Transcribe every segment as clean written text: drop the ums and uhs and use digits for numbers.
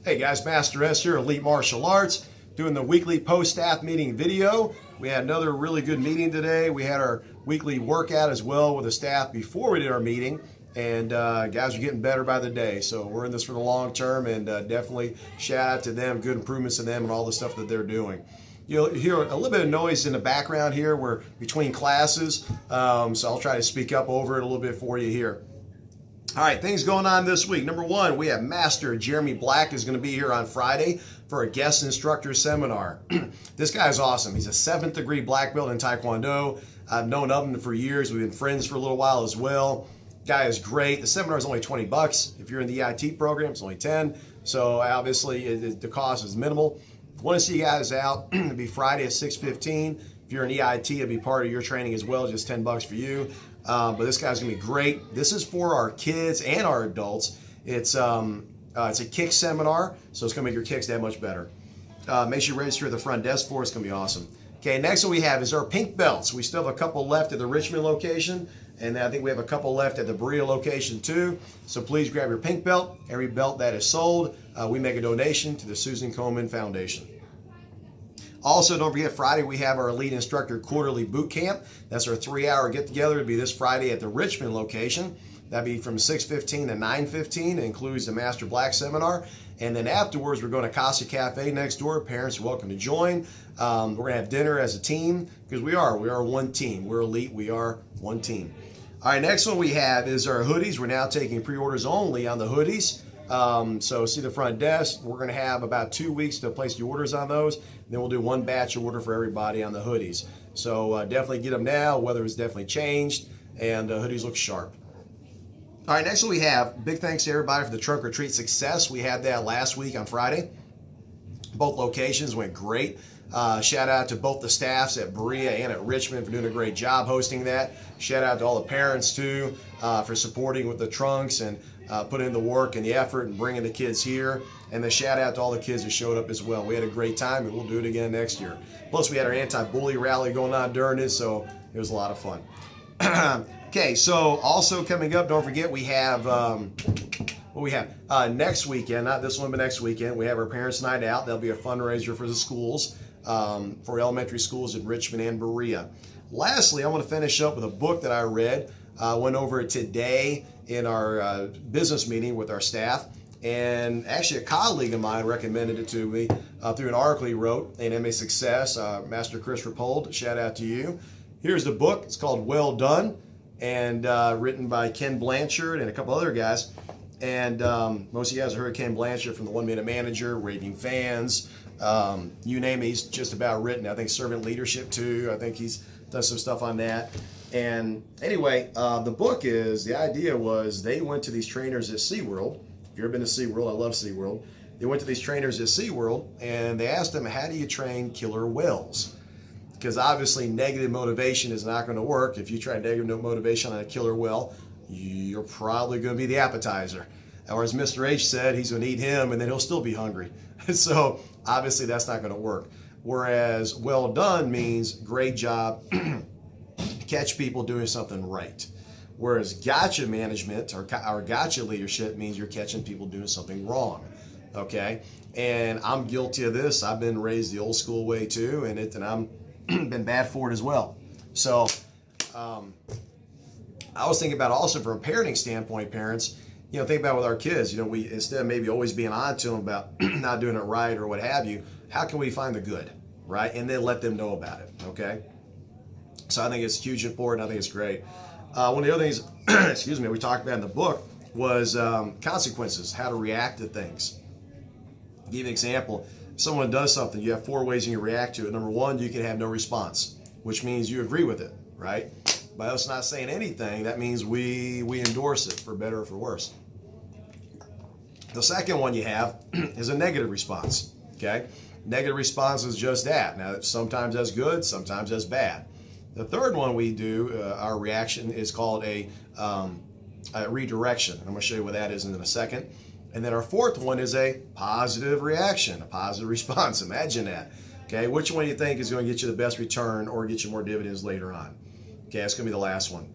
Hey guys, Master S here, Elite Martial Arts, doing the weekly post-staff meeting video. We had another really good meeting today. We had our weekly workout as well with the staff before we did our meeting, and guys are getting better by the day. So we're in this for the long term, and definitely shout out to them, good improvements to them and all the stuff that they're doing. You'll hear a little bit of noise in the background here. We're between classes, so I'll try to speak up over it a little bit for you here. All right, things going on this week. Number one, we have Master Jeremy Black is going to be here on Friday for a guest instructor seminar. This guy is awesome. He's a 7th degree black belt in Taekwondo. I've known of him for years. We've been friends for a little while as well. Guy is great. The seminar is only $20. If you're in the EIT program, it's only 10. So obviously the cost is minimal. If you want to see you guys out, it'll be Friday at 6:15. If you're in EIT, it'll be part of your training as well, just $10 for you. But this guy's gonna be great. This is for our kids and our adults. It's a kick seminar, so it's gonna make your kicks that much better. Make sure you register at the front desk for it. It's gonna be awesome. Okay, next one we have is our pink belts. We still have a couple left at the Richmond location, and I think we have a couple left at the Berea location too. So please grab your pink belt. Every belt that is sold, we make a donation to the Susan Komen Foundation. Also, don't forget, Friday we have our Elite Instructor Quarterly Boot Camp. That's our 3-hour get-together. It'll be this Friday at the Richmond location. That'll be from 6:15 to 9:15. It includes the Master Black seminar. And then afterwards, we're going to Casa Cafe next door. Parents are welcome to join. We're going to have dinner as a team because we are one team. We're Elite. We are one team. All right, next one we have is our hoodies. We're now taking pre-orders only on the hoodies. So see the front desk. We're going to have about 2 weeks to place the orders on those. Then we'll do one batch order for everybody on the hoodies. So definitely get them now. Weather has definitely changed, and hoodies look sharp. All right, next one we have, big thanks to everybody for the trunk or treat success. We had that last week on Friday. Both locations went great. Shout out to both the staffs at Berea and at Richmond for doing a great job hosting that. Shout out to all the parents too for supporting with the trunks and putting in the work and the effort and bringing the kids here. And the shout out to all the kids who showed up as well. We had a great time, and we'll do it again next year. Plus, we had our anti-bully rally going on during it, so it was a lot of fun. Okay, so also coming up, don't forget we have next weekend, not this one, but next weekend, we have our Parents' Night Out. That'll be a fundraiser for the schools, for elementary schools in Richmond and Berea. Lastly, I want to finish up with a book that I read. Went over it today in our business meeting with our staff, and actually a colleague of mine recommended it to me through an article he wrote in MA Success. Master Chris Rapold, shout out to you. Here's the book. It's called Well Done, and written by Ken Blanchard and a couple other guys. And most of you guys have heard Ken Blanchard from the 1 Minute Manager, Raving Fans, you name it, he's just about written. I think Servant Leadership too. I think he's done some stuff on that. And anyway, the book is, the idea was they went to these trainers at SeaWorld. If you've ever been to SeaWorld, I love SeaWorld. They went to these trainers at SeaWorld and they asked them, how do you train killer whales? Because obviously negative motivation is not going to work. If you try negative motivation on a killer whale, you're probably going to be the appetizer. Or as Mr. H said, he's going to eat him and then he'll still be hungry. So obviously that's not going to work. Whereas well done means great job, catch people doing something right. Whereas gotcha management or gotcha leadership means you're catching people doing something wrong. Okay? And I'm guilty of this. I've been raised the old school way too, and I'm been bad for it as well. So I was thinking about also from a parenting standpoint, parents, think about with our kids, we, instead of maybe always being on to them about not doing it right or what have you, how can we find the good, right? And then let them know about it, okay? So I think it's huge important. I think it's great. One of the other things, excuse me, we talked about in the book was consequences, how to react to things. I'll give you an example. If someone does something, you have 4 ways you can react to it. Number 1, you can have no response, which means you agree with it, right? By us not saying anything, that means we endorse it for better or for worse. The second one you have is a negative response, okay? Negative response is just that. Now, sometimes that's good, sometimes that's bad. The third one we do, our reaction is called a redirection. I'm going to show you what that is in a second. And then our fourth one is a positive reaction, a positive response. Imagine that. Okay, which one do you think is going to get you the best return or get you more dividends later on? Okay, that's going to be the last one.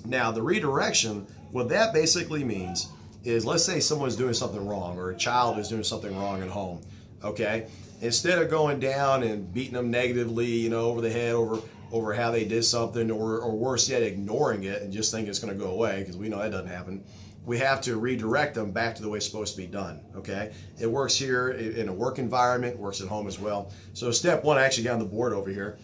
Now, the redirection, what that basically means is, let's say someone's doing something wrong, or a child is doing something wrong at home, okay? Instead of going down and beating them negatively, you know, over the head over how they did something, or worse yet, ignoring it and just think it's going to go away, because we know that doesn't happen. We have to redirect them back to the way it's supposed to be done, okay? It works here in a work environment, works at home as well. So step one, I actually got on the board over here.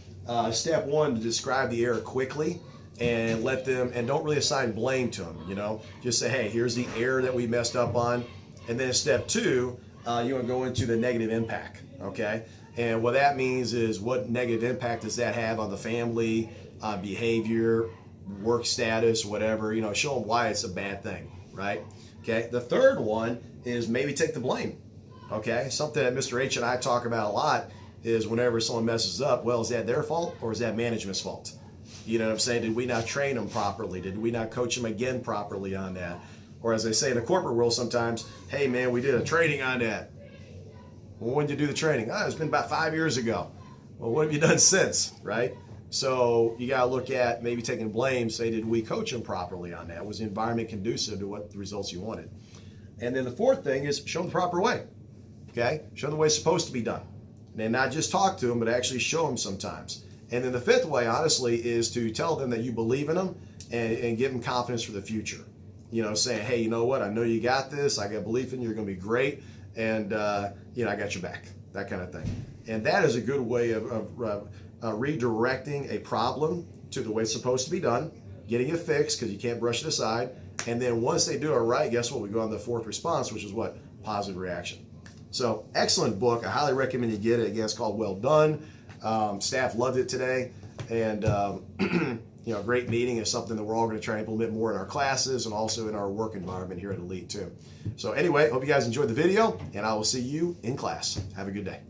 Step one, to describe the error quickly and let them, and don't really assign blame to them, you know? Just say, hey, here's the error that we messed up on. And then step two, you want to go into the negative impact, okay? And what that means is, what negative impact does that have on the family, behavior, work status, whatever, you know, show them why it's a bad thing, right? Okay, the third one is maybe take the blame, okay? Something that Mr. H and I talk about a lot is, whenever someone messes up, well, is that their fault or is that management's fault? You know what I'm saying? Did we not train them properly? Did we not coach them again properly on that? Or as they say in the corporate world sometimes, hey man, we did a training on that. Well, when did you do the training? Oh, it's been about 5 years ago. Well, what have you done since, right? So you got to look at maybe taking blame, say, did we coach them properly on that? Was the environment conducive to what the results you wanted? And then the fourth thing is, show them the proper way, okay? Show them the way it's supposed to be done. And then not just talk to them, but actually show them sometimes. And then the fifth way, honestly, is to tell them that you believe in them and give them confidence for the future. You know, saying, hey, you know what? I know you got this. I got belief in you. You're going to be great. And, you know, I got your back, that kind of thing. And that is a good way of redirecting a problem to the way it's supposed to be done, getting it fixed, because you can't brush it aside. And then once they do it right, guess what? We go on the fourth response, which is what? Positive reaction. So excellent book. I highly recommend you get it. Again, it's called Well Done. Staff loved it today. And, you know, great meeting is something that we're all going to try and implement more in our classes and also in our work environment here at Elite too. So anyway, hope you guys enjoyed the video, and I will see you in class. Have a good day.